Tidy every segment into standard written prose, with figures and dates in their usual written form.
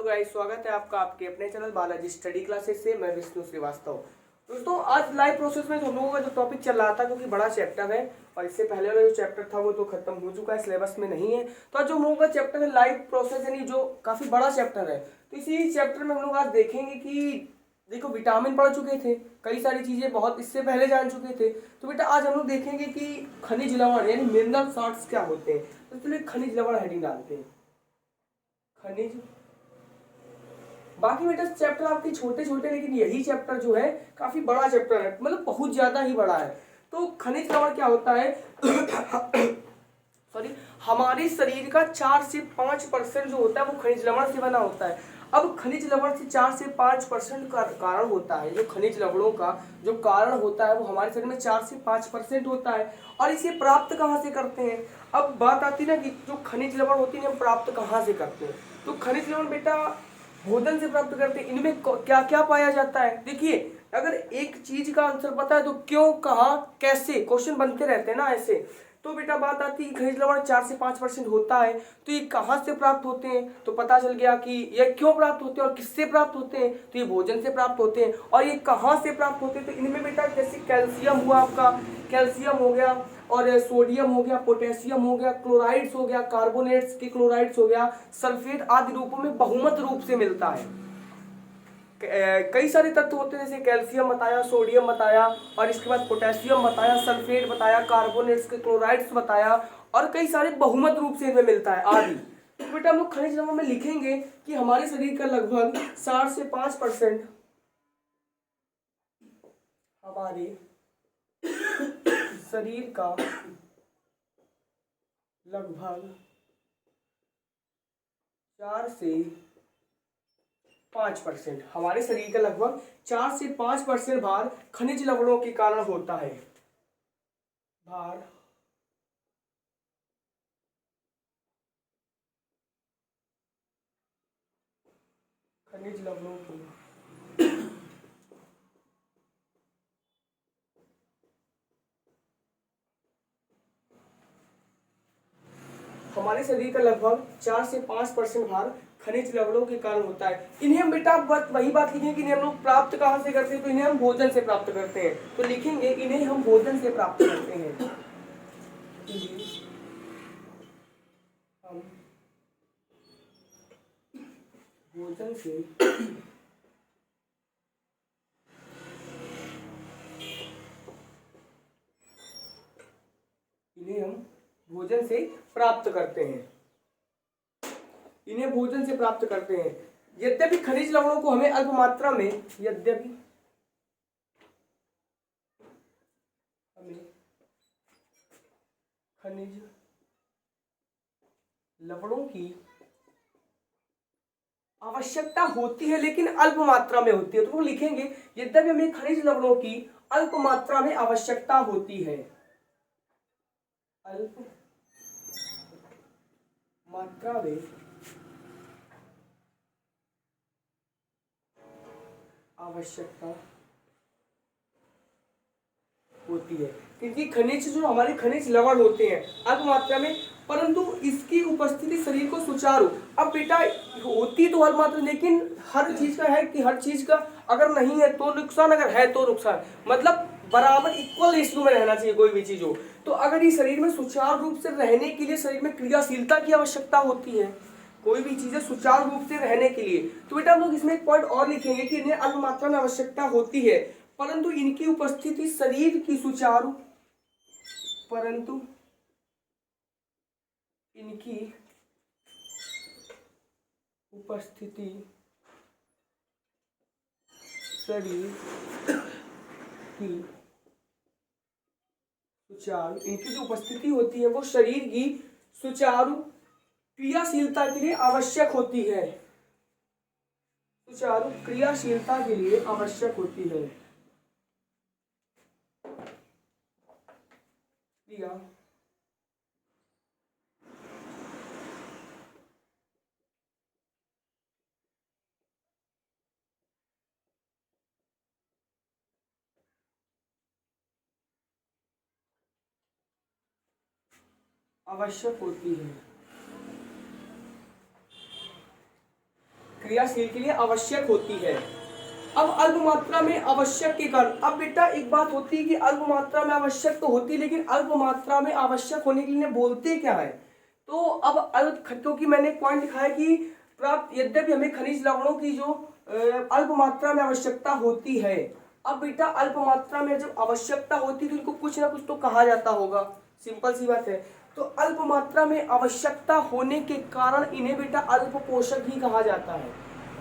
Guys, स्वागत है आपका आपके अपने चैनल बालाजी स्टडी क्लासेस से। मैं विष्णु श्रीवास्तव। दोस्तों, आज लाइव प्रोसेस में हम लोगों का जो टॉपिक चल रहा था, क्योंकि बड़ा चैप्टर है और इससे पहले वाला जो चैप्टर था वो तो खत्म हो चुका है, सिलेबस में नहीं है। तो आज जो हम लोगों का चैप्टर है लाइव प्रोसेस, यानी जो काफी बड़ा चैप्टर है, तो इसी चैप्टर में हम लोग आज देखेंगे कि देखो, विटामिन पढ़ चुके थे, कई सारी चीजें बहुत इससे पहले जान चुके थे। तो बेटा आज हम लोग देखेंगे कि खनिज लवण यानी मिनरल सॉल्ट्स क्या होते हैं। तो चलिए खनिज लवण हेडिंग डालते हैं। खनिज, बाकी बेटा चैप्टर आपके छोटे छोटे, लेकिन यही चैप्टर जो है काफी बड़ा चैप्टर है, मतलब बहुत ज्यादा ही बड़ा है। तो खनिज लवण क्या होता है सॉरी, हमारे शरीर का 4 से 5% जो होता है वो खनिज लवण से बना होता है। अब खनिज लवण से 4 से 5% का कारण होता है, जो खनिज लवणों का जो कारण होता है वो हमारे शरीर में 4 से 5% होता है। और इसे प्राप्त कहाँ से करते हैं? अब बात आती है ना कि जो खनिज लवण होती है हम प्राप्त कहाँ से करते हैं। तो खनिज लवण बेटा भोजन से प्राप्त करते हैं। इनमें क्या क्या पाया जाता है? देखिए, अगर एक चीज का आंसर पता है तो क्यों, कहाँ, कैसे क्वेश्चन बनते रहते हैं ना ऐसे। तो बेटा बात आती है खनिज लवण 4 से 5% होता है, तो ये कहाँ से प्राप्त होते हैं? तो पता चल गया कि ये क्यों प्राप्त होते हैं और किससे प्राप्त होते हैं। तो ये भोजन से प्राप्त होते हैं। और ये कहाँ से प्राप्त होते हैं? तो इनमें बेटा जैसे कैल्शियम हुआ, आपका कैल्शियम हो गया, और सोडियम हो गया, पोटेशियम हो गया, क्लोराइड्स हो गया, कार्बोनेट्स के क्लोराइड्स हो गया, सल्फेट आदि रूपों में बहुमत रूप से मिलता है। कई सारे तत्व होते हैं, जैसे कैल्शियम बताया, सोडियम बताया, और इसके बाद पोटेशियम बताया, सल्फेट बताया, कार्बोनेट्स के क्लोराइड्स बताया, और कई सारे बहुमत रूप से इनमें मिलता है आदि। तो बेटा हम लोग खनिज लवण में लिखेंगे कि हमारे शरीर का लगभग 4 से 5% हमारे शरीर का लगभग 4 से 5%, हमारे शरीर का लगभग 4 से 5% भार खनिज लवणों के कारण होता है। भार खनिज लवणों के हमारे शरीर का लगभग 4 से 5% भार खनिज लवणों के कारण होता है। इन्हें हम बेटा वही बात लिखेंगे कि इन्हें हम लोग प्राप्त कहाँ से करते हैं। तो इन्हें हम भोजन से प्राप्त करते हैं। तो लिखेंगे इन्हें हम भोजन से प्राप्त करते हैं। हम भोजन से इन्हें हम भोजन से प्राप्त करते हैं। इन्हें भोजन से प्राप्त करते हैं। यद्यपि खनिज लवणों को हमें अल्प मात्रा में, यद्यपि हमें खनिज लवणों की आवश्यकता होती है, लेकिन अल्प मात्रा में होती है। तो वो लिखेंगे यद्यपि हमें खनिज लवणों की अल्प मात्रा में आवश्यकता होती है, अल्प मात्रा में आवश्यकता होती है, क्योंकि खनिज जो हमारे खनिज लवण होते हैं अल्प मात्रा में, परंतु इसकी उपस्थिति शरीर को सुचारू, अब बेटा होती तो अल्प मात्रा, लेकिन हर चीज का है कि हर चीज का अगर नहीं है तो नुकसान, अगर है तो नुकसान, मतलब बराबर इक्वल रेशियो में रहना चाहिए कोई भी चीज हो। तो अगर ये शरीर में सुचारू रूप से रहने के लिए शरीर में क्रियाशीलता की आवश्यकता होती है, कोई भी चीजें सुचारू रूप से रहने के लिए, तो बेटा हम लोग इसमें एक पॉइंट और लिखेंगे कि इन्हें अल्प मात्रा में आवश्यकता होती है, परंतु इनकी उपस्थिति शरीर की सुचारू, परंतु इनकी उपस्थिति शरीर की सुचारू, इनकी जो उपस्थिति होती है वो शरीर की सुचारू क्रियाशीलता के लिए आवश्यक होती है, सुचारू क्रियाशीलता के लिए आवश्यक होती है। क्रिया आवश्यक होती है। क्रियाशील के लिए आवश्यक होती है। अब अल्प मात्रा में आवश्यक के कारण, अब बेटा एक बात होती है कि अल्प मात्रा में आवश्यक तो होती है, लेकिन अल्प मात्रा में आवश्यक होने के लिए बोलते क्या है। तो अब अल्प, क्योंकि मैंने पॉइंट लिखा है कि प्राप्त, यद्यपि हमें खनिज लवणों की जो अल्प मात्रा में आवश्यकता होती है। अब बेटा अल्प मात्रा में जब आवश्यकता होती है तो इनको कुछ ना कुछ तो कहा जाता होगा, सिंपल सी बात है। तो अल्प मात्रा में आवश्यकता होने के कारण इन्हें बेटा अल्प पोषक ही कहा जाता है।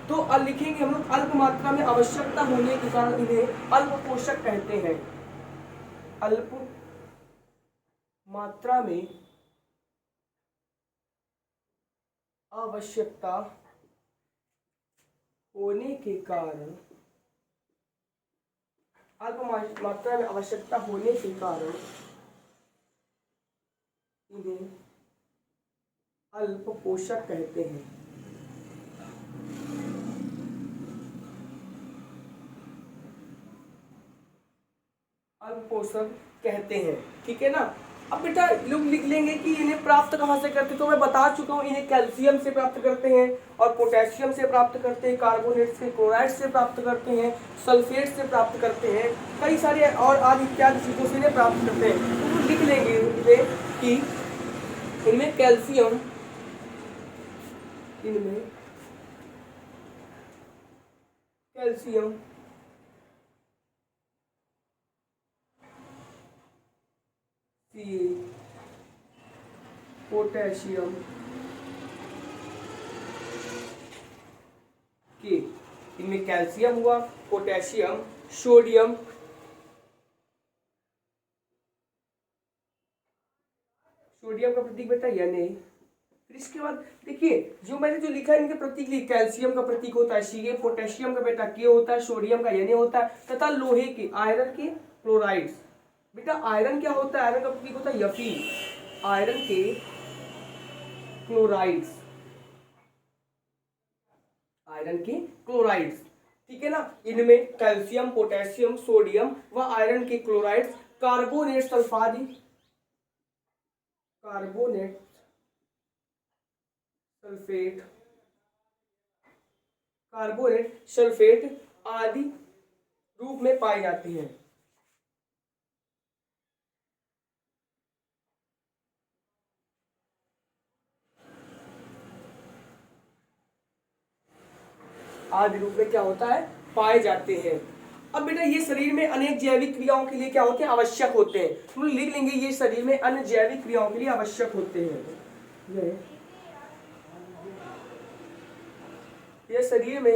तो लिखेंगे हम लोग अल्प मात्रा में आवश्यकता होने के कारण इन्हें अल्प पोषक कहते हैं। अल्प मात्रा में आवश्यकता होने के कारण, अल्प मात्रा में आवश्यकता होने के कारण इन्हें अल्प पोषक कहते हैं। अल्प पोषक कहते हैं, ठीक है ना। अब बेटा लोग लिख लेंगे कि इन्हें प्राप्त कहाँ से करते हैं, तो मैं बता चुका हूँ, इन्हें कैल्शियम से प्राप्त करते हैं और पोटेशियम से प्राप्त करते हैं, कार्बोनेट से, क्लोराइड से प्राप्त करते हैं, सल्फेट से प्राप्त करते हैं, कई सारे और आदि इत्यादि चीज़ों से इन्हें प्राप्त करते हैं। तो लिख लेंगे कि इनमें कैल्शियम, इनमें कैल्शियम, पोटेशियम के, इनमें कैल्शियम हुआ, पोटेशियम, सोडियम, सोडियम का प्रतीक बेटा Na। फिर इसके बाद देखिए जो मैंने जो लिखा है इनके प्रतीक लिखे, कैल्शियम का प्रतीक होता है Ca, पोटेशियम का बेटा K होता है, सोडियम का Na होता है, तथा लोहे के, आयरन के क्लोराइड्स। बेटा आयरन क्या होता है, आयरन का प्रतीक होता है Fe, आयरन के क्लोराइड्स, आयरन के क्लोराइड्स, ठीक है ना। इनमें कैल्शियम, पोटेशियम, सोडियम व आयरन के क्लोराइड्स, कार्बोनेट, सल्फादी, कार्बोनेट, सल्फेट, कार्बोनेट, सल्फेट आदि रूप में पाए जाते हैं। आदि रूप में क्या होता है, पाए जाते हैं। अब बेटा ये शरीर में अनेक जैविक क्रियाओं के लिए क्या होते हैं, आवश्यक होते हैं। हम लोग लिख लेंगे ये शरीर में अन्य जैविक क्रियाओं के लिए आवश्यक होते हैं। ये शरीर में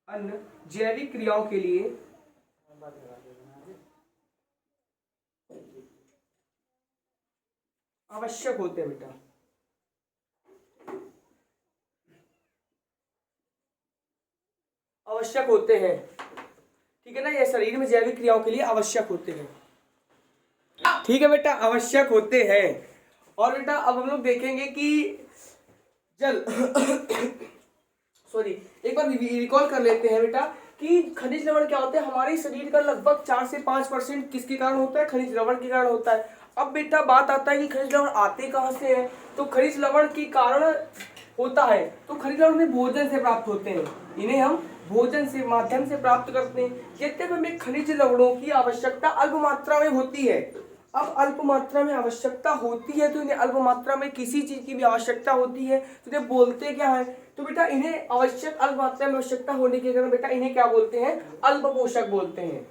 अन्य जैविक क्रियाओं के लिए आवश्यक होते हैं बेटा, आवश्यक होते हैं, ठीक है ना। ये शरीर में जैविक क्रियाओं के लिए आवश्यक होते हैं, ठीक है बेटा, आवश्यक होते हैं। और बेटा अब हम लोग देखेंगे कि जल सॉरी एक बार रिकॉल कर लेते हैं बेटा कि खनिज लवण क्या होते हैं। हमारे शरीर का लगभग 4 से 5% किसके कारण होता है, खनिज लवण के कारण होता है। अब बेटा बात आता है कि खनिज लवण आते कहाँ से हैं, तो खनिज लवण के कारण होता है, तो खनिज लवण में भोजन से प्राप्त होते हैं, इन्हें हम भोजन से माध्यम से प्राप्त करते हैं। यद्यपि हमें खनिज लवणों की आवश्यकता अल्प मात्रा में होती है। अब अल्प मात्रा में आवश्यकता होती है तो इन्हें अल्प मात्रा में किसी चीज की भी आवश्यकता होती है तो इन्हें बोलते क्या है, तो बेटा इन्हें आवश्यक अल्प मात्रा में आवश्यकता होने के कारण बेटा इन्हें क्या बोलते हैं, अल्प पोषक बोलते हैं,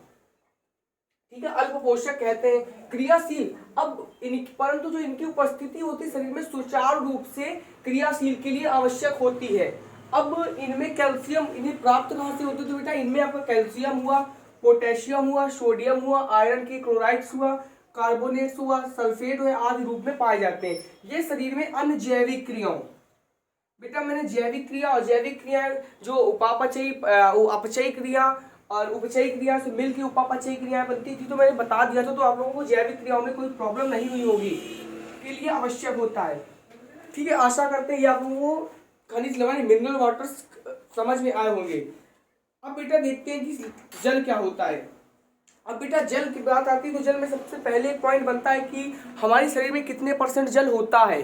ठीक है, अल्प पोषक कहते हैं। क्रियाशील, अब परंतु जो इनकी उपस्थिति होती है शरीर में सुचारू रूप से क्रियाशील के लिए आवश्यक होती है। अब इनमें कैल्शियम, इन्हें प्राप्त कहाँ से होती है, तो बेटा इनमें आपका कैल्शियम हुआ, पोटेशियम हुआ, सोडियम हुआ, आयरन के क्लोराइड्स हुआ, कार्बोनेट्स हुआ, सल्फेट हुआ आदि रूप में पाए जाते हैं। ये शरीर में अन्य जैविक क्रियाओं, बेटा मैंने जैविक क्रिया और जैविक क्रिया जो उपापचयी अपचयी क्रिया और उपचयी क्रिया से मिलकर उपापचयी क्रियाएं बनती थी तो मैंने बता दिया था, तो आप लोगों को जैविक क्रियाओं में कोई प्रॉब्लम नहीं हुई होगी, के लिए आवश्यक होता है, ठीक है। आशा करते हैं ये आप लोगों को खनिज लवण मिनरल वाटर समझ में आए होंगे। अब बेटा देखते हैं कि जल क्या होता है। अब बेटा जल की बात आती है तो जल में सबसे पहले एक पॉइंट बनता है कि हमारे शरीर में कितने परसेंट जल होता है।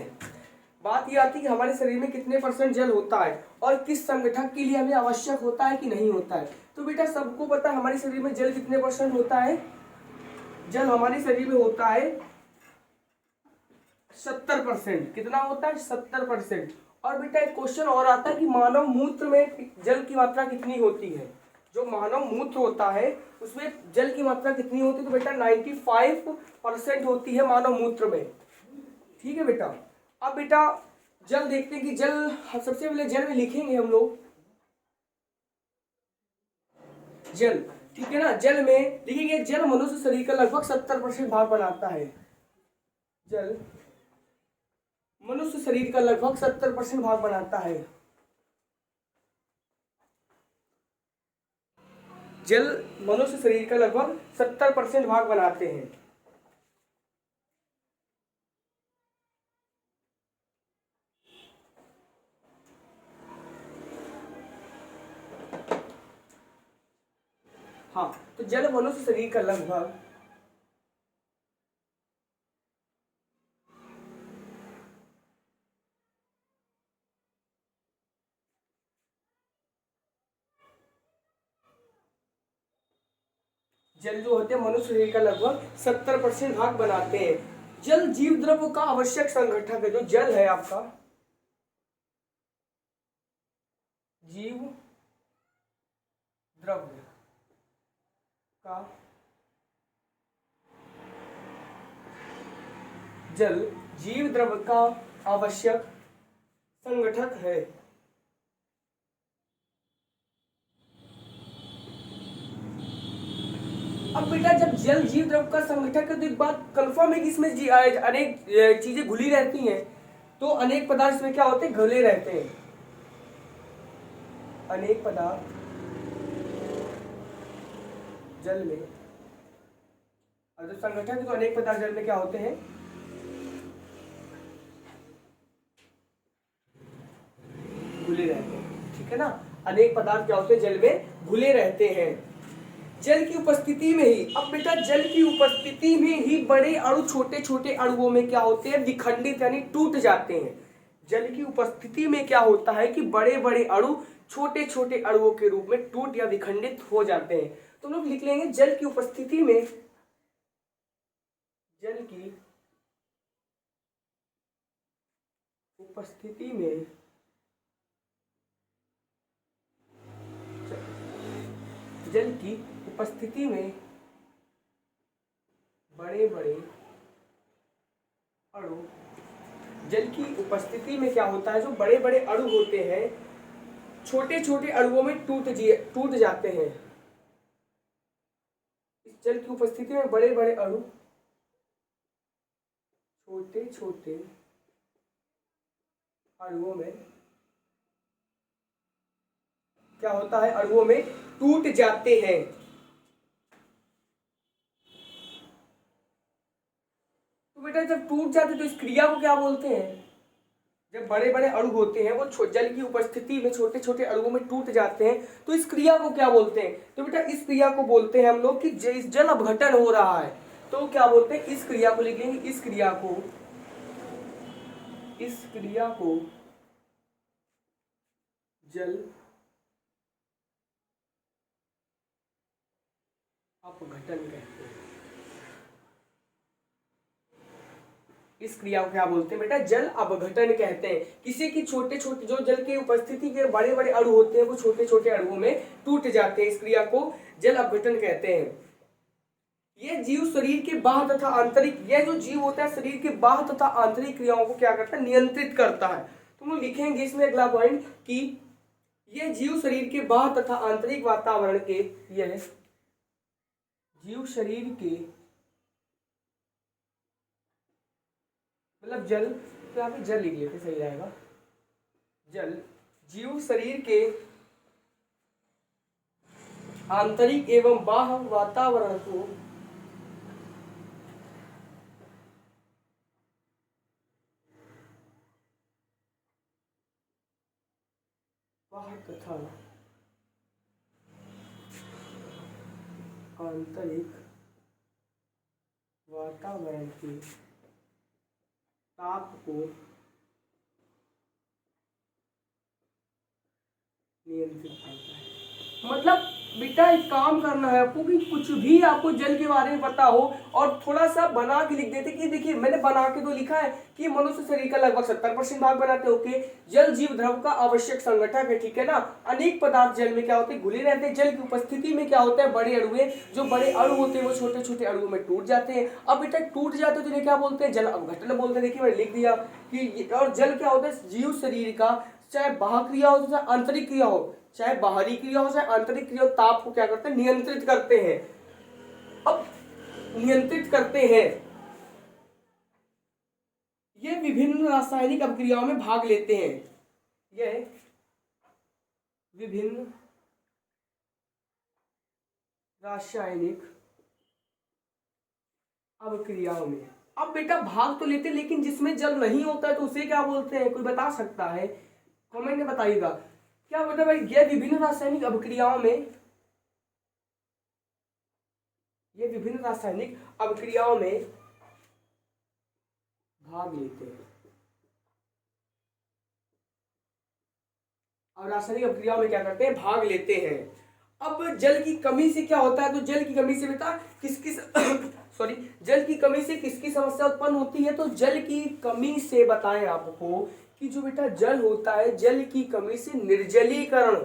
बात ये आती है कि हमारे शरीर में कितने परसेंट जल होता है और किस संगठन के लिए हमें आवश्यक होता है कि नहीं होता है। तो बेटा सबको पता है हमारे शरीर में जल कितने परसेंट होता है। जल हमारे शरीर में होता है 70%। कितना होता है? 70%। और बेटा एक क्वेश्चन और आता है कि मानव मूत्र में जल की मात्रा कितनी होती है। जो मानव मूत्र होता है उसमें जल की मात्रा कितनी होती है? तो बेटा 95% होती है मानव मूत्र में। ठीक है बेटा। अब बेटा जल देखते हैं कि जल, सबसे पहले जल में लिखेंगे हम लोग जल। ठीक है ना। जल में लिखेंगे जल मनुष्य शरीर का लगभग 70% भाग बनाता है। जल मनुष्य शरीर का लगभग 70% भाग बनाता है। जल मनुष्य शरीर का लगभग 70% भाग बनाते हैं। हाँ, तो जल मनुष्य शरीर का लगभग 70% भाग बनाते हैं। जल जीव द्रव्य का आवश्यक संगठक है। जो जल है आपका, जीव द्रव्य का, जल जीव द्रव्य का आवश्यक संगठक है। अब बेटा जब जल जीव द्रव्य का संगठक है तो एक बात कंफर्म है कि इसमें अनेक चीजें घुली रहती हैं। तो अनेक पदार्थ इसमें क्या होते हैं? घुले रहते हैं। अनेक पदार्थ जल में, और जो संगठक है तो अनेक पदार्थ जल में क्या होते हैं? घुले रहते हैं। ठीक है ना। अनेक पदार्थ क्या होते हैं? जल में घुले रहते हैं। जल की उपस्थिति में ही, अब बेटा जल की उपस्थिति में ही बड़े अणु छोटे छोटे अणुओं में क्या होते हैं? विखंडित यानी टूट जाते हैं। जल की उपस्थिति में क्या होता है कि बड़े बड़े अणु छोटे छोटे अणुओं के रूप में टूट या विखंडित हो जाते हैं। तो लोग लिख लेंगे जल की उपस्थिति में, जल की उपस्थिति में जल की उपस्थिति में बड़े बड़े अणु, जल की उपस्थिति में क्या होता है? जो बड़े बड़े अणु होते हैं छोटे छोटे अणुओं में टूट जाते हैं। इस जल की उपस्थिति में बड़े बड़े अणु छोटे छोटे अणुओं में क्या होता है? अणुओं में टूट जाते हैं। तो बेटा जब टूट जाते तो इस क्रिया को क्या बोलते हैं? जब बड़े बड़े अणु होते हैं वो जल की उपस्थिति में छोटे छोटे अणुओं में टूट जाते हैं तो इस क्रिया को क्या बोलते हैं? तो बेटा इस क्रिया को बोलते हैं हम लोग कि जल अपघटन हो रहा है। तो क्या बोलते हैं? इस क्रिया को लिख लेंगे, इस क्रिया को जल अपघटन कहते हैं। इस क्रिया को क्या बोलते हैं बेटा? जल अपघटन कहते हैं। किसी की छोटे छोटे, जो जल की उपस्थिति के बड़े बड़े अणु होते हैं वो छोटे छोटे अणुओं में टूट जाते हैं। इस क्रिया को जल अपघटन कहते हैं। ये जीव शरीर के बाह्य तथा आंतरिक, यह जो जीव होता है शरीर के बाह्य तथा आंतरिक क्रियाओं को क्या करता है? नियंत्रित करता है। तो हम लोग लिखेंगे इसमें अगला पॉइंट कि यह जीव शरीर के बाह्य तथा आंतरिक वातावरण के, यह जीव शरीर के, मतलब जल, तो यहाँ पे जल लिख लेते सही रहेगा। जल जीव शरीर के आंतरिक एवं बाह्य वातावरण को बाह्य तथा आंतरिक वातावरण के ताप को नियंत्रित करता है। मतलब बेटा एक काम करना है आपको कि कुछ भी आपको जल के बारे में पता हो और थोड़ा सा बना के लिख देते कि देखिए मैंने बना के तो लिखा है कि मनुष्य शरीर का लगभग 70% भाग बनाते हो कि जल जीव द्रव का आवश्यक संगठक है, ठीक है ना। अनेक पदार्थ जल में क्या होते हैं, घुले रहते हैं। जल की उपस्थिति में क्या होता है, बड़े अणुए, जो बड़े अणु होते हैं वो छोटे छोटे अणुओं में टूट जाते हैं। अब बेटा टूट जाते हैं तो इन्हें क्या बोलते हैं, जल अपघटन बोलते हैं। देखिए मैंने लिख दिया कि और जल क्या होता है, जीव शरीर का चाहे बाह्य क्रिया हो चाहे आंतरिक क्रिया हो, चाहे बाहरी क्रिया हो चाहे आंतरिक क्रिया हो, ताप को क्या करते हैं, नियंत्रित करते हैं। अब नियंत्रित करते हैं, ये विभिन्न रासायनिक अभिक्रियाओं में भाग लेते हैं। यह विभिन्न रासायनिक अभिक्रियाओं में। अब बेटा भाग तो लेते हैं, लेकिन जिसमें जल नहीं होता है तो उसे क्या बोलते हैं, कोई बता सकता है, कमेंट में बताइएगा। क्या बोलते भाई, ये विभिन्न रासायनिक अभिक्रियाओं में, ये विभिन्न रासायनिक अभिक्रियाओं में भाग लेते हैं। और रासायनिक अभिक्रियाओं में क्या करते हैं, भाग लेते हैं। अब जल की कमी से क्या होता है, तो जल की कमी से बेटा किस किस सॉरी जल की कमी से किसकी समस्या उत्पन्न होती है, तो जल की कमी से बताएं आपको कि जो बेटा जल होता है, जल की कमी से निर्जलीकरण,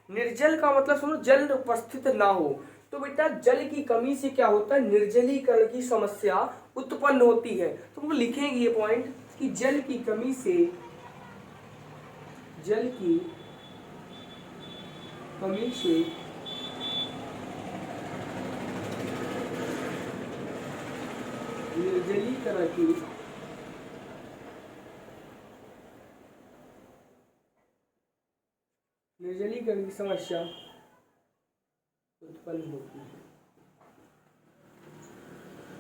निर्जल का मतलब सुनो जल उपस्थित ना हो, तो बेटा जल की कमी से क्या होता है, निर्जलीकरण की समस्या उत्पन्न होती है। तो हम लिखेंगे ये पॉइंट कि जल की कमी से, जल की कमी से निर्जलीकरण की समस्या उत्पन्न होती है।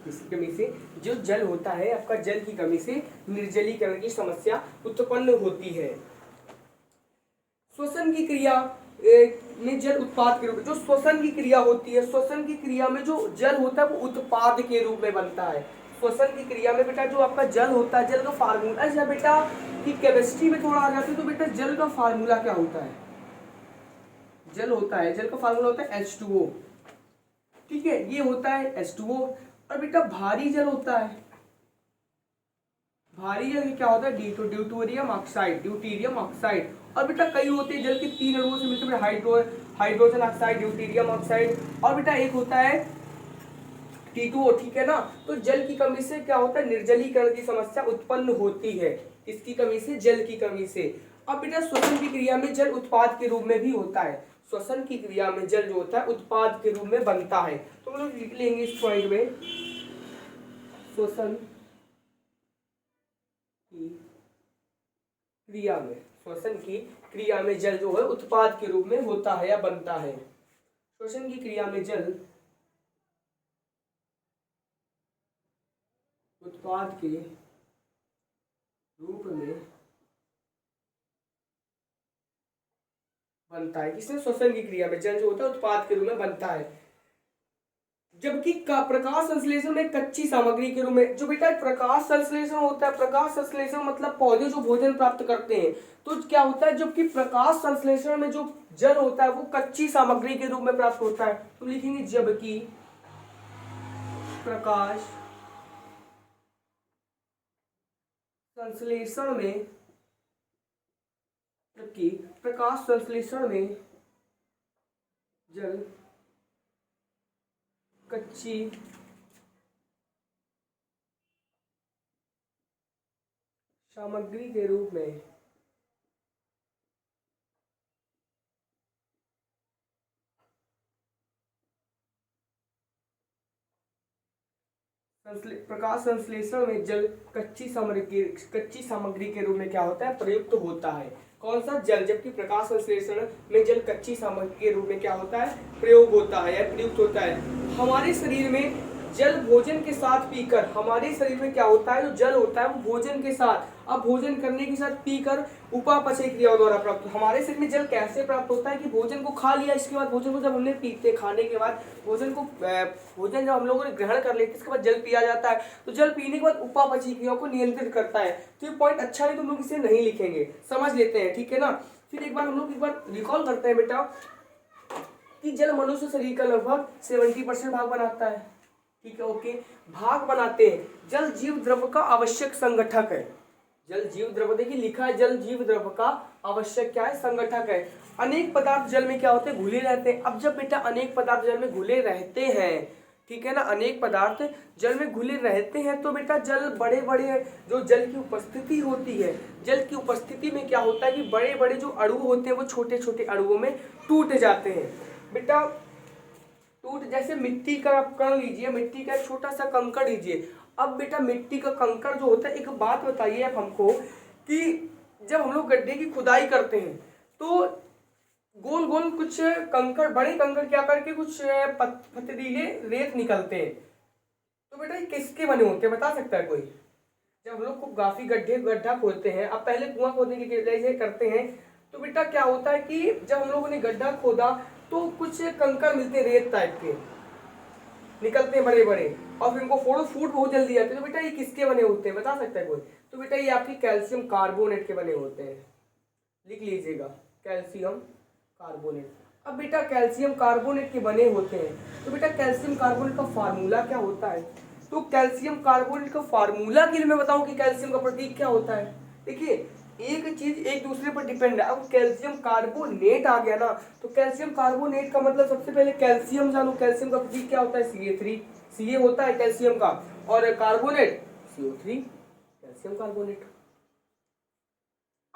इसकी कमी से जो जल होता है आपका, जल की कमी से निर्जलीकरण की समस्या उत्पन्न होती है। श्वसन की क्रिया में जल उत्पाद के रूप में, जो श्वसन की क्रिया होती है, श्वसन की क्रिया में जो जल होता है वो उत्पाद के रूप में बनता है। श्वसन की क्रिया में बेटा जो आपका जल होता है, जल का फार्मूला, अच्छा बेटा की केमिस्ट्री में थोड़ा आ जाते तो बेटा जल का फार्मूला क्या होता है, जल होता है, जल का फार्मूला होता है H2O, ठीक है, ये होता है H2O। और बेटा भारी जल होता है, भारी जल क्या होता है, ड्यूटेरियम ऑक्साइड, ड्यूटेरियम ऑक्साइड। और बेटा कई होते हैं जल के 3 अणुओं से मिलकर हाइड्रोजन ऑक्साइड, ड्यूटेरियम ऑक्साइड, और बेटा एक होता है T2O, ठीक है ना। तो जल की कमी से क्या होता है, निर्जलीकरण की समस्या उत्पन्न होती है। किसकी कमी से, जल की कमी से। अब बेटा श्वसन की क्रिया में जल उत्पाद के रूप में भी होता है, श्वसन की क्रिया में जल जो होता है उत्पाद के रूप में बनता है। तो हम लोग लिख लेंगे इस पॉइंट में, श्वसन की क्रिया में, श्वसन की क्रिया में जल जो है उत्पाद के रूप में होता है या बनता है। श्वसन की क्रिया में जल उत्पाद के रूप में बनता है। किसने, श्वसन की क्रिया में जल जो होता है उत्पाद के रूप में बनता है। जबकि प्रकाश संश्लेषण में कच्ची सामग्री के रूप में, जो बेटा प्रकाश संश्लेषण होता है, प्रकाश संश्लेषण मतलब पौधे जो भोजन प्राप्त करते हैं, तो क्या होता है, जबकि प्रकाश संश्लेषण में जो जल होता है वो कच्ची सामग्री के रूप में प्राप्त होता है। तो लिखेंगे जबकि प्रकाश संश्लेषण में, जबकि प्रकाश संश्लेषण में जल कच्ची सामग्री के रूप में प्रकाश संश्लेषण में जल कच्ची सामग्री के रूप में क्या होता है, प्रयुक्त होता है। कौन सा, जल, जबकि प्रकाश संश्लेषण में जल कच्ची सामग्री के रूप में क्या होता है, प्रयोग होता है या प्रयुक्त होता है। हमारे शरीर में जल भोजन के साथ पीकर हमारे शरीर में क्या होता है, जो जल होता है वो भोजन के साथ, अब भोजन करने के साथ पीकर उपापचय क्रियाओं द्वारा प्राप्त। हमारे शरीर में जल कैसे प्राप्त होता है कि भोजन को खा लिया, इसके बाद भोजन को जब हमने पीते, खाने के बाद भोजन जब हम लोगों ने ग्रहण कर लेते इसके बाद जल पिया जाता है, तो जल पीने के बाद उपापचय क्रियाओं को नियंत्रित करता है। तो ये पॉइंट अच्छा है, तुम लोग इसे नहीं लिखेंगे, समझ लेते हैं, ठीक है ना। फिर एक बार हम लोग एक बार रिकॉल करते हैं बेटा कि जल मनुष्य शरीर का लगभग 70% भाग बनाता है, ठीक है, ओके। भाग बनाते हैं, जल जीव द्रव्य का आवश्यक संगठक है। जल जीव द्रव्य, देखिए लिखा है जल जीव द्रव्य का आवश्यक क्या है, संगठक है। अनेक पदार्थ जल में क्या होते हैं, घुले रहते हैं। अब जब बेटा अनेक पदार्थ जल में घुले रहते हैं, ठीक है ना, अनेक पदार्थ जल में घुले रहते हैं, तो बेटा जल बड़े बड़े जो जल की उपस्थिति होती है, जल की उपस्थिति में क्या होता है कि बड़े बड़े जो अणु होते हैं वो छोटे छोटे अणुओं में टूट जाते हैं बेटा। टूट, जैसे मिट्टी का आप कण लीजिए, मिट्टी का एक छोटा सा कंकड़ लीजिए। अब बेटा मिट्टी का कंकड़ जो होता है, एक बात बताइए आप हमको कि जब हम लोग गड्ढे की खुदाई करते हैं तो गोल गोल कुछ कंकड़, बड़े कंकड़ क्या करके कुछ पथरीले रेत निकलते हैं, तो बेटा ये किसके बने होते हैं, बता सकता है कोई। जब हम लोग को काफी गड्ढा खोदते हैं, अब पहले कुआं खोदने की जैसे करते हैं, तो बेटा क्या होता है कि जब हम लोगों ने गड्ढा खोदा तो कुछ कंकड़ मिलते हैं, रेत टाइप के निकलते हैं बड़े बड़े, और फिर इनको फोड़ो, फूट बहुत जल्दी आते हैं। तो बेटा ये किसके बने होते हैं, बता सकता है कोई। तो बेटा ये आपकी कैल्शियम कार्बोनेट के बने होते हैं, लिख लीजिएगा, कैल्शियम कार्बोनेट। अब बेटा कैल्शियम कार्बोनेट के बने होते हैं, तो बेटा कैल्शियम कार्बोनेट का फार्मूला क्या होता है, तो कैल्शियम कार्बोनेट का फार्मूला के लिए मैं बताऊं कि कैल्शियम का प्रतीक क्या होता है। देखिए एक चीज एक दूसरे पर डिपेंड है। अब कैल्शियम कार्बोनेट आ गया ना, तो कैल्शियम कार्बोनेट का मतलब सबसे पहले कैल्शियम जानो, कैल्शियम का प्रतीक क्या होता है, Ca3, Ca होता है कैल्शियम का, और कार्बोनेट CO3, कैल्शियम कार्बोनेट।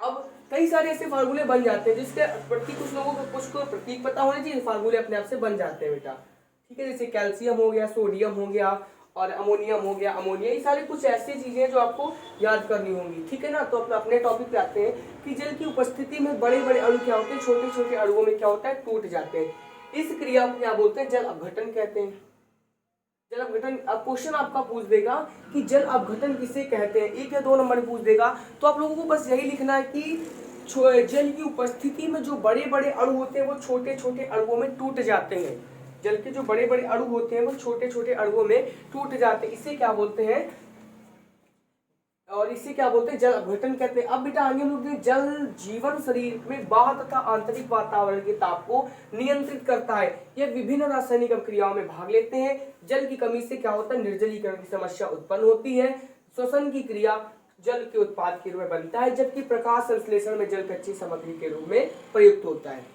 अब कई सारे ऐसे फार्मूले बन जाते हैं जिसके प्रतीक, कुछ लोगों को कुछ को प्रतीक पता होने चाहिए, फार्मूले अपने आप से बन जाते हैं बेटा, ठीक है। जैसे कैल्शियम हो गया, सोडियम हो गया, और अमोनियम हो गया, अमोनिया, ये सारे कुछ ऐसी चीजें जो आपको याद करनी होंगी, ठीक है ना। तो अपने टॉपिक पे आते हैं कि जल की उपस्थिति में बड़े बड़े अणु क्या होते हैं, छोटे छोटे अणुओं में क्या होता है, टूट जाते हैं। इस क्रिया को क्या बोलते हैं, जल अपघटन कहते हैं। जल अपघटन, अब क्वेश्चन आपका पूछ देगा कि जल अपघटन किसे कहते हैं, 1 या 2 नंबर पूछ देगा, तो आप लोगों को बस यही लिखना है कि जल की उपस्थिति में जो बड़े बड़े अणु होते हैं वो छोटे छोटे अणुओं में टूट जाते हैं। जल के जो बड़े बड़े अणु होते हैं वो छोटे छोटे अणुओं में टूट जाते हैं, इसे क्या बोलते हैं, और इसे क्या बोलते हैं, जल अपघटन कहते हैं। अब बेटा आगे हम लोग जल जीवन शरीर में बाह्य तथा आंतरिक वातावरण के ताप को नियंत्रित करता है। यह विभिन्न रासायनिक क्रियाओं में भाग लेते हैं। जल की कमी से क्या होता है, निर्जलीकरण की समस्या उत्पन्न होती है। श्वसन की क्रिया जल के उत्पाद के रूप में बनता है, जबकि प्रकाश संश्लेषण में जल कच्ची सामग्री के रूप में प्रयुक्त होता है।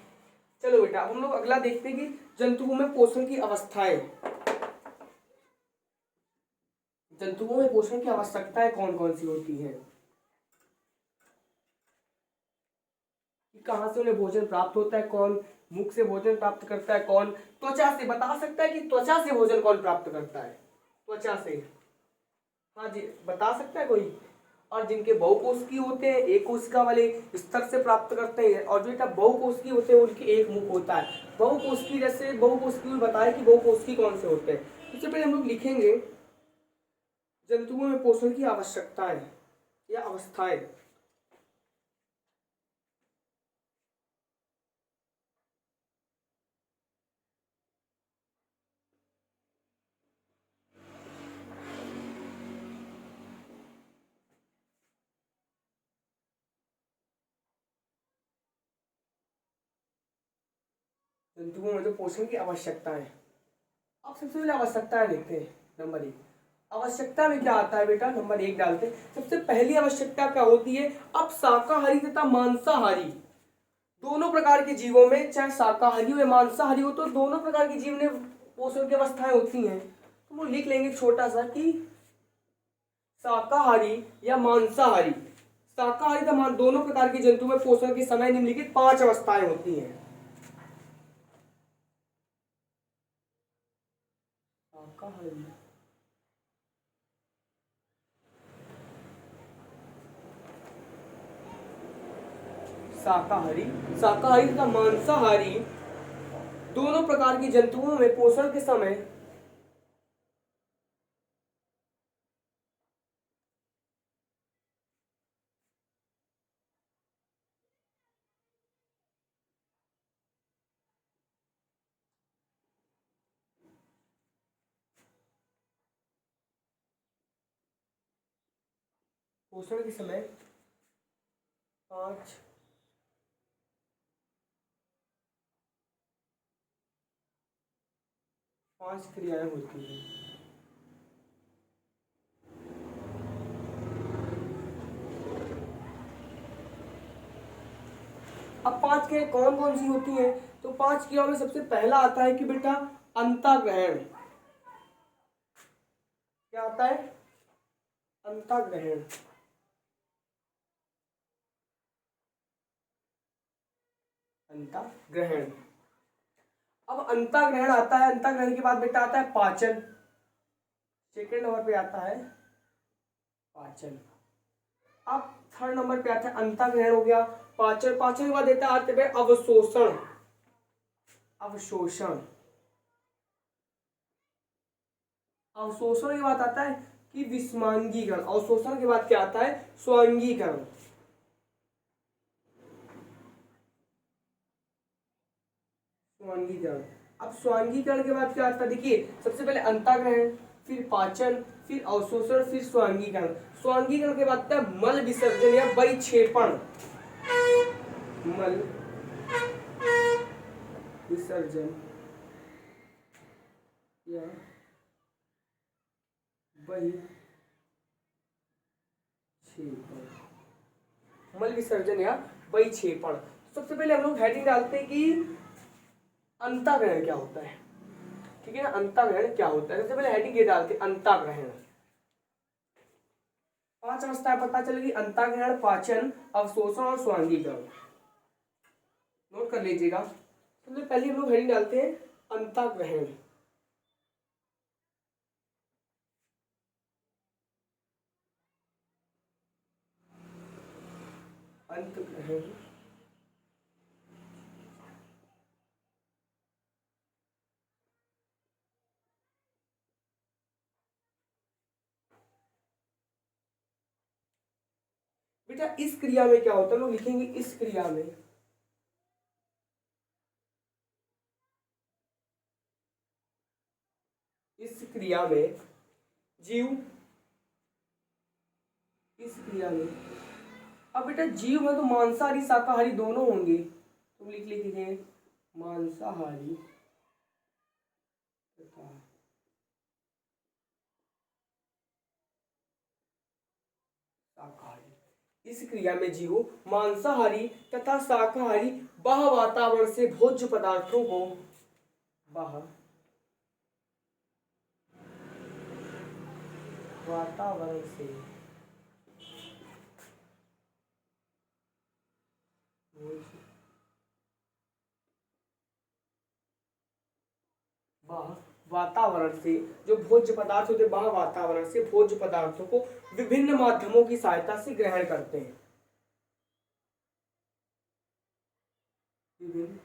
चलो बेटा अब हम लोग अगला देखते हैं कि जंतुओं में पोषण की अवस्थाएं, जंतुओं में पोषण की आवश्यकताएं कौन कौन सी होती हैं, कहां से उन्हें भोजन प्राप्त होता है, कौन मुख से भोजन प्राप्त करता है, कौन त्वचा से, बता सकता है कि त्वचा से भोजन कौन प्राप्त करता है, त्वचा से, हाँ जी बता सकता है कोई। और जिनके बहुकोशिकीय होते हैं एक कोशिका वाले स्तर से प्राप्त करते हैं, और जो बहुकोशिकीय होते हैं उनके एक मुख होता है। बहुकोशिकीय, जैसे बहुकोशिकीय बताए कि बहुकोशिकीय कौन से होते हैं, सबसे पहले हम लोग लिखेंगे जंतुओं में पोषण की आवश्यकताएं या अवस्थाएं। जंतुओं में जो पोषण की आवश्यकता है, अब सबसे पहले आवश्यकताएं देखते हैं। नंबर 1 आवश्यकता में क्या आता है बेटा, नंबर 1 डालते हैं। सबसे पहली आवश्यकता क्या होती है, अब शाकाहारी तथा मांसाहारी दोनों प्रकार के जीवों में, चाहे शाकाहारी हो या मांसाहारी हो, तो दोनों प्रकार के जीव में पोषण की अवस्थाएं होती हैं। तो वो लिख लेंगे छोटा सा कि शाकाहारी या मांसाहारी, शाकाहारी तथा दोनों प्रकार के जंतु में पोषण के समय निम्नलिखित 5 अवस्थाएं होती हैं। शाकाहारी, शाकाहारी तथा मांसाहारी दोनों प्रकार के जंतुओं में पोषण के समय पोषण के समय 5 क्रियाएं होती हैं। अब 5 क्रियाएं कौन कौन सी होती हैं? तो 5 क्रियाओं में सबसे पहला आता है कि बेटा अंतःग्रहण। क्या आता है? अंतःग्रहण। अंतःग्रहण। अब अंतःग्रहण आता है, अंतःग्रहण के बाद बेटा आता है पाचन। सेकंड नंबर पे आता है पाचन। अब थर्ड नंबर पे आता है अंतःग्रहण हो गया, पाचन। पाचन के बाद देता है आते पे अवशोषण। अवशोषण। अवशोषण के बाद आता है कि विस्मांगीकरण। अवशोषण के बाद क्या आता है? स्वांगीकरण। स्वांगीकरण। अब स्वांगीकरण के बाद क्या आता है? देखिए सबसे पहले अंतःग्रहण, फिर पाचन, फिर अवशोषण, फिर स्वांगीकरण। स्वांगीकरण के बाद आता है मल विसर्जन या बहिक्षेपण। मल विसर्जन या बहिक्षेपण। मल विसर्जन या बहिक्षेपण। सबसे पहले हम लोग हेडिंग डालते हैं कि अंतःग्रहण क्या होता है। ठीक है ना, अंतःग्रहण क्या होता है। सबसे पहले हेडिंग ये डालते हैं अंतःग्रहण। 5 अवस्थाएं पता चलेगी, अंतःग्रहण, पाचन, अवशोषण और स्वांगीकरण। नोट कर लीजिएगा। सबसे पहले हम लोग हेडिंग डालते हैं अंतःग्रहण। अंतःग्रहण। बेटा इस क्रिया में क्या होता है, लोग लिखेंगे इस क्रिया में जीव, इस क्रिया में। अब बेटा जीव है तो मांसाहारी शाकाहारी दोनों होंगे, तुम लिख लीजिए मांसाहारी तथा शाकाहारी। इस क्रिया में जीव मांसाहारी तथा शाकाहारी बाह्य वातावरण से भोज्य पदार्थों को बाह्य वातावरण से वातावरण से जो भोज्य पदार्थ होते हैं, बाह्य वातावरण से भोज्य पदार्थों को विभिन्न माध्यमों की सहायता से ग्रहण करते हैं। विभिन्न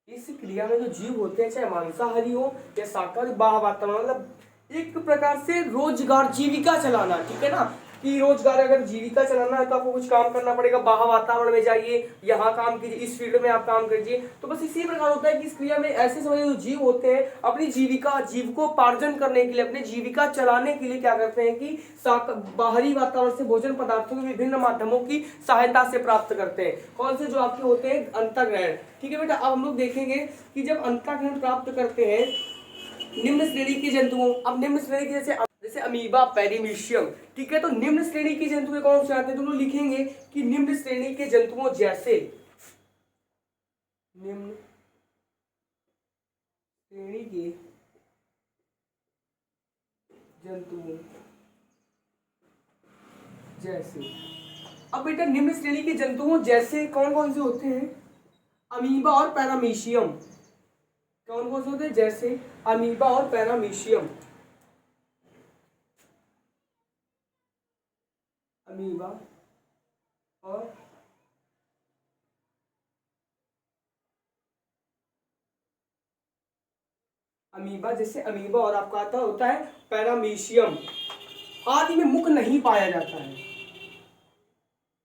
इस क्रिया में जो जीव होते हैं, चाहे मांसाहारी हो या शाकाहारी, बाह्य वातावरण मतलब एक प्रकार से रोजगार, जीविका चलाना। ठीक है ना, कि रोजगार, अगर जीविका चलाना है तो आपको कुछ काम करना पड़ेगा, बाह्य वातावरण में जाइए, यहाँ काम कीजिए, इस फील्ड में आप काम कीजिए। तो बस इसी प्रकार होता है कि इस क्रिया में ऐसे समझ जो जीव होते हैं अपनी जीविका, जीविकोपार्जन करने के लिए, अपनी जीविका चलाने के लिए क्या करते हैं कि बाहरी वातावरण से भोजन पदार्थों के विभिन्न माध्यमों की सहायता से प्राप्त करते हैं। कौन से? जो आपके होते हैं अंतःग्रहण। ठीक है बेटा, अब हम लोग देखेंगे कि जब अंतःग्रहण प्राप्त करते हैं निम्न श्रेणी के जंतुओं। अब निम्न श्रेणी के जैसे अमीबा, पेरिमीशियम। ठीक है, तो निम्न श्रेणी के जंतु कौन से आते हैं? तो लोग लिखेंगे कि निम्न श्रेणी के जंतुओं जैसे, निम्न श्रेणी के जंतुओं जैसे। अब बेटा निम्न श्रेणी के जंतुओं जैसे कौन कौन से होते हैं? अमीबा और पैरामीशियम। कौन कौन से होते हैं? जैसे अमीबा और पैरामीशियम। अमीबा और अमीबा, जैसे अमीबा और आपका आता होता है पैरामीशियम। आदि में मुख नहीं पाया जाता है,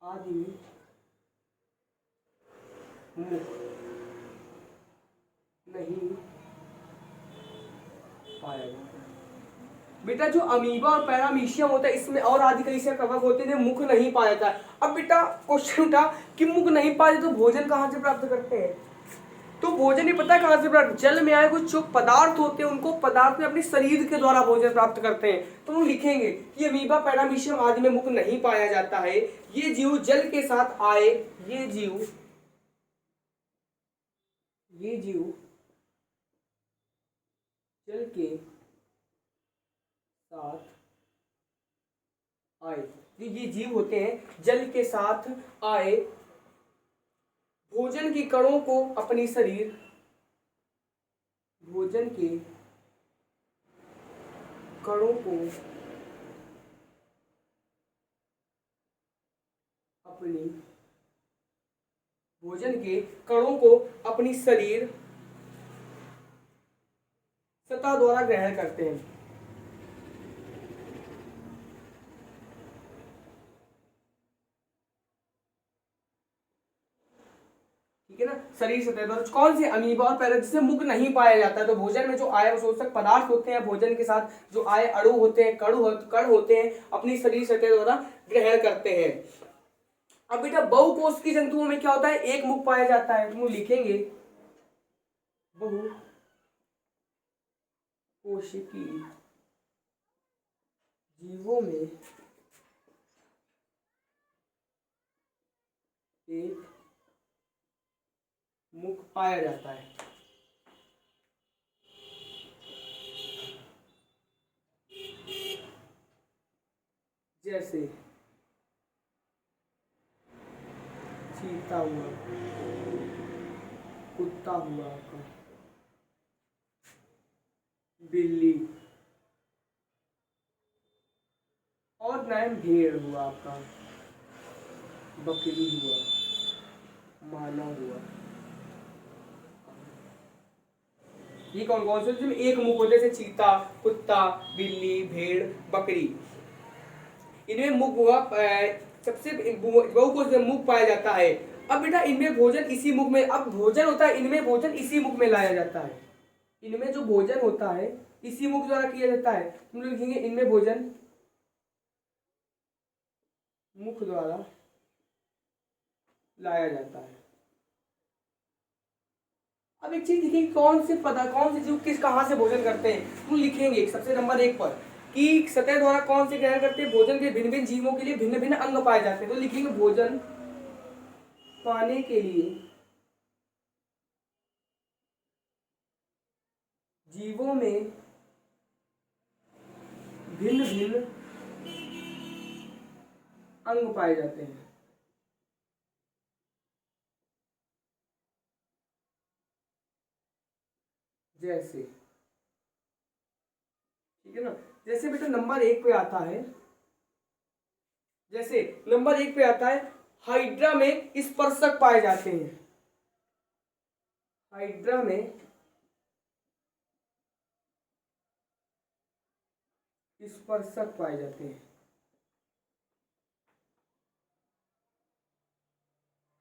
आदि में मुख नहीं पाया जाता है। बेटा जो अमीबा और पैरामीशियम होता है इसमें और आदि कई से कवक होते हैं, मुख नहीं पाया जाता है। अब बेटा क्वेश्चन उठा कि मुख नहीं पाए तो भोजन कहाँ से प्राप्त करते हैं? तो भोजन ही पता है कहाँ से प्राप्त, जल में आए कुछ जो पदार्थ होते हैं उनको पदार्थ में अपने शरीर के द्वारा भोजन प्राप्त करते हैं। तो हम लिखेंगे कि अमीबा पैरामीशियम आदि में मुख नहीं पाया जाता है, ये जीव जल के साथ आए, ये जीव जल के साथ आए, ये जीव होते हैं जल के साथ आए, भोजन के कणों को अपनी शरीर, भोजन के कणों को अपनी, भोजन के कणों को अपनी शरीर सतह द्वारा ग्रहण करते हैं। ठीक है ना, शरीर सतह द्वारा कौन से अमीबा और पैरा, जिससे मुख नहीं पाया जाता है। तो भोजन में जो आय अवशोषक पदार्थ होते हैं, भोजन के साथ जो आय अणु होते हैं, कण होते हैं, अपनी शरीर सतह द्वारा ग्रहण करते हैं। अब बेटा बहुकोशिकीय जंतुओं में क्या होता है, एक मुख पाया जाता है। तो लिखेंगे बहुकोशिकीय जीवों में एक मुख पाया जाता है। जैसे चीता हुआ, कुत्ता हुआ, बिल्ली, और नाम भेड़ हुआ आपका, बकरी हुआ, मानव हुआ। ये कौन कौन से जिसमें एक मुख होते, जैसे चीता, कुत्ता, बिल्ली, भेड़, बकरी, इनमें मुख हुआ सबसे बहुकोश में मुख पाया जाता है। अब बेटा इनमें भोजन इसी मुख में, अब भोजन होता है इनमें भोजन इसी मुख में लाया जाता है। इनमें जो भोजन होता है इसी मुख द्वारा किया जाता है। हम लोग लिखेंगे इनमें भोजन मुख द्वारा लाया जाता है। अब एक चीज लिखेंगे, कौन से जीव किस कहां से भोजन करते हैं। हम लिखेंगे सबसे नंबर 1 पर कि सतह द्वारा कौन से ग्रहण करते हैं, भोजन के भिन्न भिन्न जीवों के लिए भिन्न भिन्न अंग पाए जाते हैं। तो लिखेंगे भोजन पाने के लिए जीवों में भिन्न भिन्न अंग पाए जाते हैं। जैसे, ठीक है ना, जैसे बेटा नंबर 1 पे आता है, जैसे नंबर 1 पे आता है हाइड्रा में स्पर्शक पाए जाते हैं। हाइड्रा में स्पर्शक पाए जाते हैं।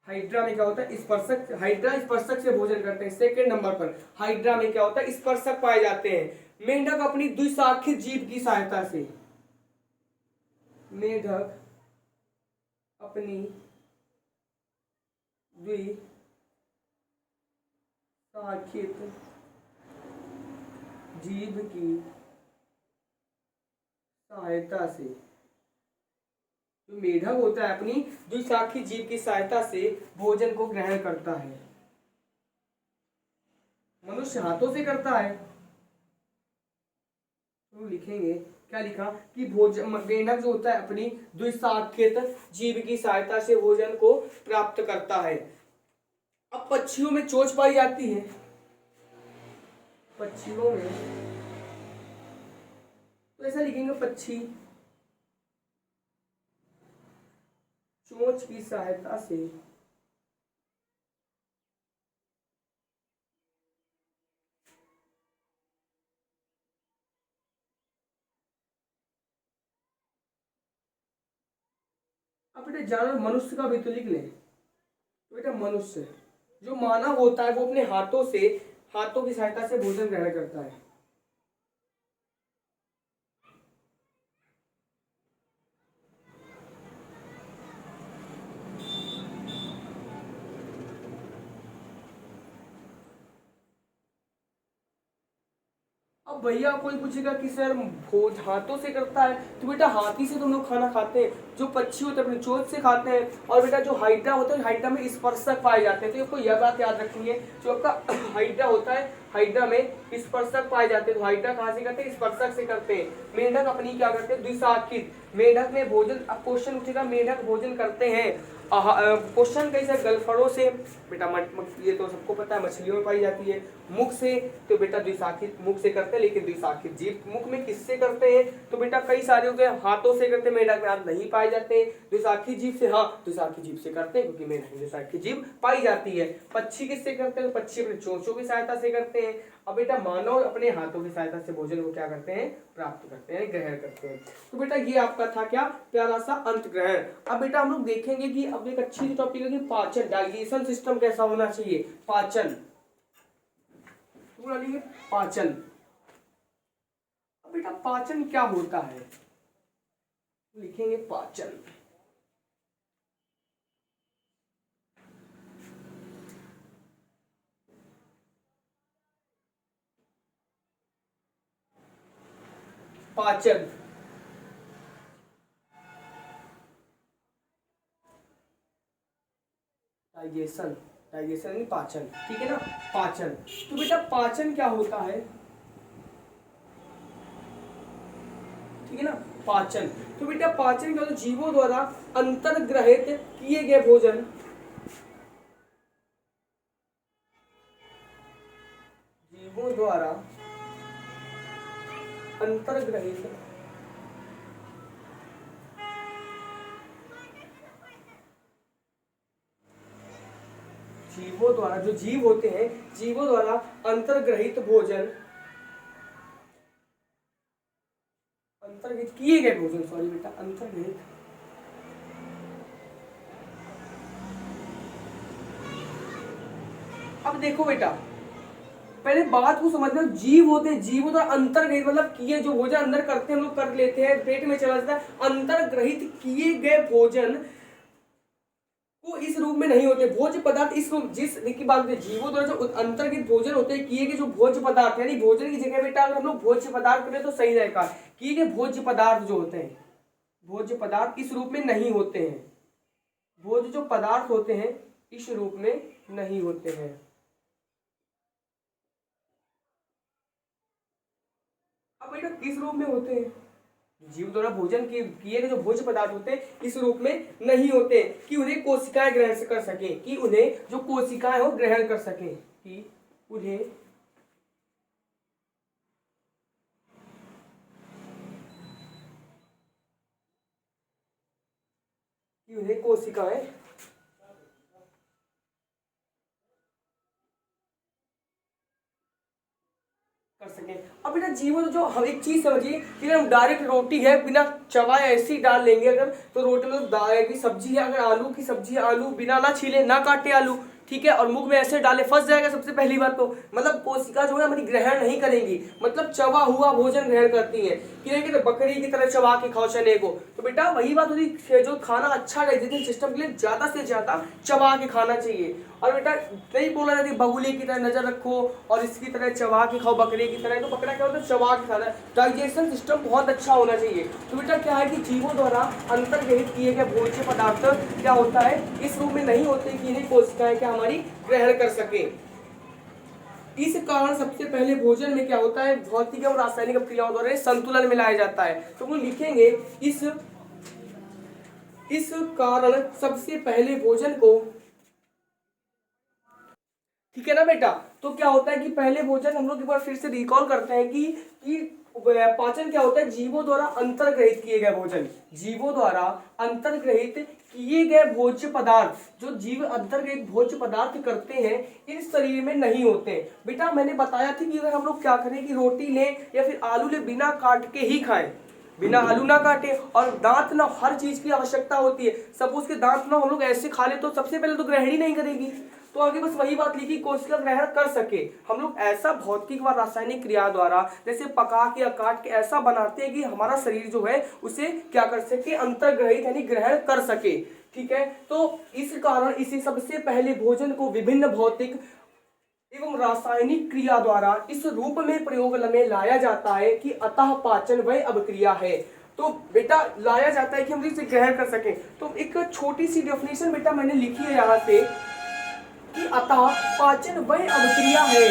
हाइड्रा में क्या होता है, स्पर्शक, हाइड्रा स्पर्शक से भोजन करते हैं। सेकंड नंबर पर हाइड्रा में क्या होता है, स्पर्शक पाए जाते हैं। मेंढक अपनी द्विशाखित जीभ की सहायता से, मेंढक अपनी द्विशाखित जीभ की सहायता से, जो मेढक होता है अपनी द्विशाखी जीभ की सहायता से भोजन को ग्रहण करता है। मनुष्य हाथों से करता है। तो लिखेंगे क्या लिखा कि भोजन, मेंढक जो होता है अपनी द्विशाखित जीभ की सहायता से भोजन को प्राप्त करता है। अब पक्षियों में चोंच पाई जाती है। पक्षियों में तो ऐसा लिखेंगे पक्षी चोंच की सहायता से बेटा जानवर मनुष्य का भी तो लिख लें। तो बेटा मनुष्य जो मानव होता है वो अपने हाथों की सहायता से भोजन ग्रहण करता है। अब भैया कोई पूछेगा कि सर भोज हाथों से करता है, तो बेटा हाथी से तुम लोग खाना खाते हैं, जो पक्षी होते हैं अपनी चोंच से खाते हैं, और बेटा जो हाइड्रा होता है हाइड्रा में स्पर्शक पाए जाते हैं। तो आपको यह बात याद रखनी है, जो आपका हाइड्रा होता है हाइड्रा में स्पर्शक पाए जाते हैं। तो हाइड्रा कहाँ से करते हैं? स्पर्शक से करते हैं। मेंढक अपनी क्या करते हैं? द्विशाखित। मेंढक में भोजन, अब क्वेश्चन उठेगा मेंढक भोजन करते हैं क्वेश्चन कैसे? गलफड़ों से बेटा, ये तो सबको पता है मछलियों में पाई जाती है। मुख से तो बेटा द्विशाखित मुख से करते हैं, लेकिन द्विशाखित जीव मुख में किससे करते हैं? तो बेटा कई सारे हो गए, हाथों से करते हैं, मेंढक में हाथ नहीं पाए जाते हैं। द्विशाखित जीव से, हाँ द्विशाखित जीव से करते हैं क्योंकि मेंढक में द्विशाखित जीव पाई जाती है। पक्षी किससे करते हैं? तो पक्षी अपने चोंचों की सहायता से करते हैं। अब बेटा मानव अपने हाथों की सहायता से भोजन को क्या करते हैं? प्राप्त करते हैं, ग्रहण करते हैं। तो बेटा ये आपका था क्या? प्यारा सा अंत ग्रहण। अब बेटा हम लोग देखेंगे कि अब एक अच्छी टॉपिक है कि पाचन, डाइजेशन सिस्टम कैसा होना चाहिए। पाचन, पाचन। अब बेटा पाचन क्या होता है? लिखेंगे पाचन। पाचन डाइजेशन, डाइजेशन नहीं पाचन, ठीक है ना? पाचन। तो बेटा पाचन क्या होता है? ठीक है ना? पाचन। तो बेटा पाचन क्या होता है? जीवों द्वारा अंतर्ग्रहित किए गए भोजन, जीवों द्वारा अंतर्ग्रहित जीवों द्वारा, जो जीव होते हैं जीवों द्वारा अंतर्ग्रहित भोजन, अंतर्ग्रहित किए गए भोजन, सॉरी बेटा अंतर्ग्रहित। अब देखो बेटा पहले बात को समझना, जीव होते हैं जीवों द्वारा अंतर्ग्रहित मतलब किए, जो भोजन अंदर करते हैं हम लोग कर लेते हैं, पेट में चला जाता है। अंतर्ग्रहित किए गए भोजन को इस रूप में नहीं होते भोज्य पदार्थ। इस रूप जिस की बात होती है जीवों द्वारा जो अंतर्गत भोजन होते हैं किए गए जो भोज्य पदार्थ, यानी भोजन की जगह बेटा अगर हम लोग भोज्य पदार्थ करें तो सही रहेगा। किए गए भोज्य पदार्थ जो होते हैं, भोज्य पदार्थ इस रूप में नहीं होते हैं। भोज्य जो पदार्थ होते हैं इस रूप में नहीं होते हैं। अब बेटा किस रूप में होते हैं? जीव द्वारा भोजन किए गए जो भोज्य पदार्थ होते हैं इस रूप में नहीं होते कि उन्हें कोशिकाएं ग्रहण कर सकें, कि उन्हें जो कोशिकाएं हो ग्रहण कर सकें, कि उन्हें कोशिकाएं कर सकें। अब बेटा जीवन जो हम एक चीज समझिए कि हम डायरेक्ट रोटी है बिना चबाए ऐसी डाल लेंगे अगर, तो रोटी में दाल की सब्जी है, अगर आलू की सब्जी है, आलू बिना ना छीले ना काटे आलू, ठीक है, और मुख में ऐसे डाले फंस जाएगा। सबसे पहली बात तो मतलब कोशिका जो है हमारी ग्रहण नहीं करेंगी, मतलब चबा हुआ भोजन ग्रहण करती है। कि तो बकरी की तरह चबा के खाओ चने को, तो बेटा वही बात होती है जो खाना अच्छा डाइजेशन सिस्टम के लिए ज्यादा से ज्यादा चबा के खाना चाहिए। और बेटा नहीं बोला जाती बगुले की तरह नजर रखो और इसकी तरह चबा के खाओ बकरे की तरह, तो बकरा क्या होता है चबा के खाना। डाइजेशन सिस्टम बहुत अच्छा होना चाहिए। तो बेटा क्या है कि जीवों द्वारा अंतर्ग्रहित किए गए भोज्य पदार्थ क्या होता है इस रूप में नहीं होते कि इन्हें कोशिकाएं क्या हमारी ग्रहण कर सके। इस कारण सबसे पहले भोजन में क्या होता है भौतिक और रासायनिक क्रियाओं द्वारा संतुलन मिलाया जाता है। तो वो लिखेंगे इस कारण सबसे पहले भोजन को, ठीक है ना बेटा। तो क्या होता है कि पहले भोजन हम लोग एक बार फिर से रिकॉल करते हैं कि पाचन क्या होता है जीवों द्वारा अंतर्ग्रहित किए गए भोजन, जीवों द्वारा अंतर्ग्रहित किए गए भोज्य पदार्थ जो जीव अंतर्ग्रहित भोज्य पदार्थ करते हैं इन शरीर में नहीं होते। बेटा मैंने बताया था कि अगर हम लोग क्या करें कि रोटी लें या फिर आलू लें बिना काट के ही खाएं, बिना आलू ना काटे, और दांत ना हर चीज की आवश्यकता होती है। सपोज के दांत ना हम लोग ऐसे खा ले तो सबसे पहले तो ग्रहण ही नहीं करेगी, तो आगे बस वही बात लिखी कोशिका ग्रहण कर सके। हम लोग ऐसा भौतिक व रासायनिक क्रिया द्वारा जैसे पका के या काट के ऐसा बनाते हैं कि हमारा शरीर जो है उसे क्या कर सके, अंतर्ग्रहित यानी ग्रहण कर सके। ठीक है, तो इस कारण इसे सबसे पहले भोजन को विभिन्न भौतिक एवं रासायनिक क्रिया द्वारा इस रूप में प्रयोग में लाया जाता है कि अतः पाचन वह अभिक्रिया है। तो बेटा लाया जाता है कि हम इसे ग्रहण कर सकें। तो एक छोटी सी डेफिनेशन बेटा मैंने लिखी है यहाँ से कि अतः पाचन वह अभिक्रिया है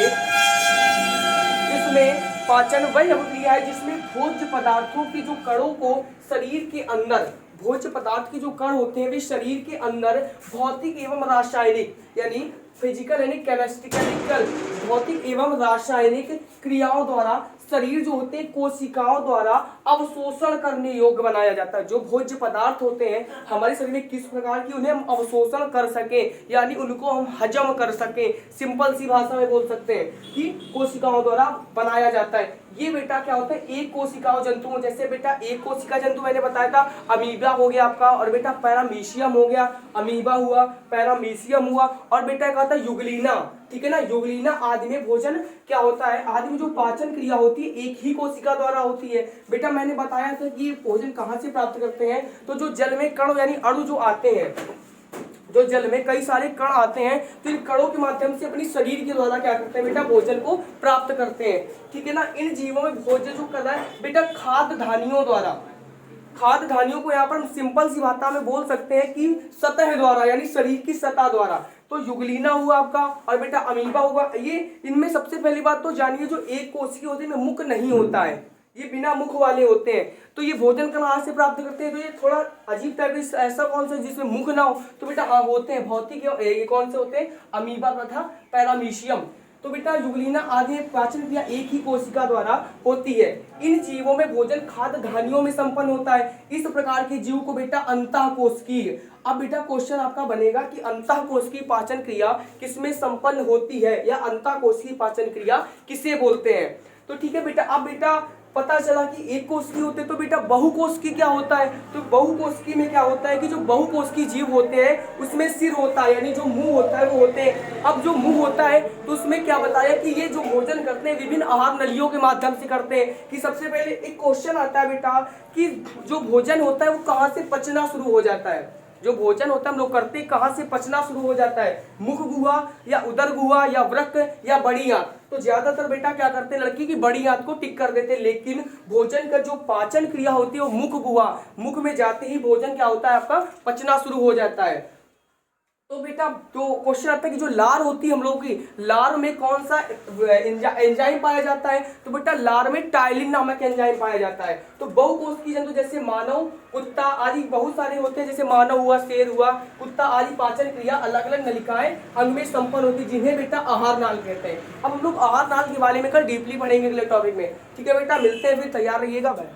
जिसमें पाचन वह अभिक्रिया है जिसमें भोज्य पदार्थों की जो कणों को शरीर के अंदर, भोज्य पदार्थ के जो कण होते हैं वे शरीर के अंदर भौतिक एवं रासायनिक यानी फिजिकल यानी केमिकल भौतिक एवं रासायनिक क्रियाओं द्वारा शरीर जो होते हैं कोशिकाओं द्वारा अवशोषण करने योग्य बनाया जाता है। जो भोज्य पदार्थ होते हैं हमारे शरीर में किस प्रकार की उन्हें हम अवशोषण कर सकें, यानी उनको हम हजम कर सकें, सिंपल सी भाषा में बोल सकते हैं कि कोशिकाओं द्वारा बनाया जाता है। ये बेटा क्या होता है, एक कोशिकाओं जंतुओं, जैसे बेटा एक कोशिका जंतु मैंने बताया था अमीबा हो गया आपका, और बेटा पैरामीशियम हो गया, अमीबा हुआ, पैरामीशियम हुआ, और बेटा क्या होता है युगलीना। ठीक है ना, युगलीना आदि में भोजन क्या होता है, आदि में जो पाचन क्रिया होती है एक ही कोशिका द्वारा होती है। बेटा मैंने बताया था कि भोजन कहाँ से प्राप्त करते हैं, तो जो जल में कण यानी अणु जो आते हैं, जो जल में कई सारे कण आते हैं, तो इन कणों के माध्यम से अपनी शरीर के द्वारा क्या करते हैं बेटा, भोजन को प्राप्त करते हैं। ठीक है ना, इन जीवों में भोजन जो कर रहा है बेटा खाद्य धानियों द्वारा, खाद्य धानियों को यहाँ पर हम सिंपल सी भाषा में बोल सकते हैं कि सतह द्वारा यानी शरीर की सतह द्वारा। तो युगलीना हुआ आपका, और बेटा अमीबा हुआ। ये इनमें सबसे पहली बात तो जानिए जो एक कोशिका होती है मुख नहीं होता है, ये बिना मुख वाले होते हैं। तो ये भोजन कहाँ से प्राप्त करते हैं, तो ये थोड़ा अजीब टाइप का, ऐसा कौन सा जिसमें मुख ना हो, तो बेटा हाँ होते हैं भौतिक, ये कौन से होते हैं, अमीबा तथा पैरामीशियम। तो बेटा युगलीना आदि पाचन क्रिया एक ही कोशिका द्वारा होती है। इन जीवों में भोजन खाद्य धानियों में संपन्न होता है। इस प्रकार के जीव को बेटा अंतःकोशिकीय। अब बेटा क्वेश्चन आपका बनेगा कि अंतःकोशिकीय पाचन क्रिया किसमें संपन्न होती है, या अंतःकोशिकीय पाचन क्रिया किसे बोलते हैं। तो ठीक है बेटा, अब बेटा पता चला कि एक कोशिकीय होते तो बेटा बहुकोशिकीय क्या होता है, तो बहुकोशिकीय में क्या होता है कि जो बहुकोशिकीय जीव होते हैं उसमें सिर होता है यानी जो मुंह होता है वो होते हैं। अब जो मुंह होता है तो उसमें क्या बताया कि ये जो भोजन करते हैं विभिन्न आहार नलियों के माध्यम से करते हैं। कि सबसे पहले एक क्वेश्चन आता है बेटा कि जो भोजन होता है वो कहाँ से पचना शुरू हो जाता है, जो भोजन होता है हम लोग करते कहाँ से पचना शुरू हो जाता है, मुख गुहा या उदर गुहा या वृक्क या बड़ी आंत। तो ज्यादातर बेटा क्या करते हैं लड़की की बड़ी आंत को टिक कर देते हैं, लेकिन भोजन का जो पाचन क्रिया होती है वो मुख गुहा, मुख में जाते ही भोजन क्या होता है आपका पचना शुरू हो जाता है। तो बेटा तो क्वेश्चन आता है कि जो लार होती है हम लोग की, लार में कौन सा एंजाइम पाया जाता है, तो बेटा लार में टाइलिन नामक एंजाइम पाया जाता है। तो बहुकोशिकीय जंतु जैसे मानव, कुत्ता आदि बहुत सारे होते हैं, जैसे मानव हुआ, शेर हुआ, कुत्ता आदि पाचन क्रिया अलग अलग नलिकाएं अंग में संपन्न होती है जिन्हें बेटा आहार नाल कहते हैं। अब हम लोग आहार नाल के बारे में कल डीपली पढ़ेंगे अगले टॉपिक में। ठीक है बेटा, मिलते हैं फिर, तैयार रहिएगा भाई।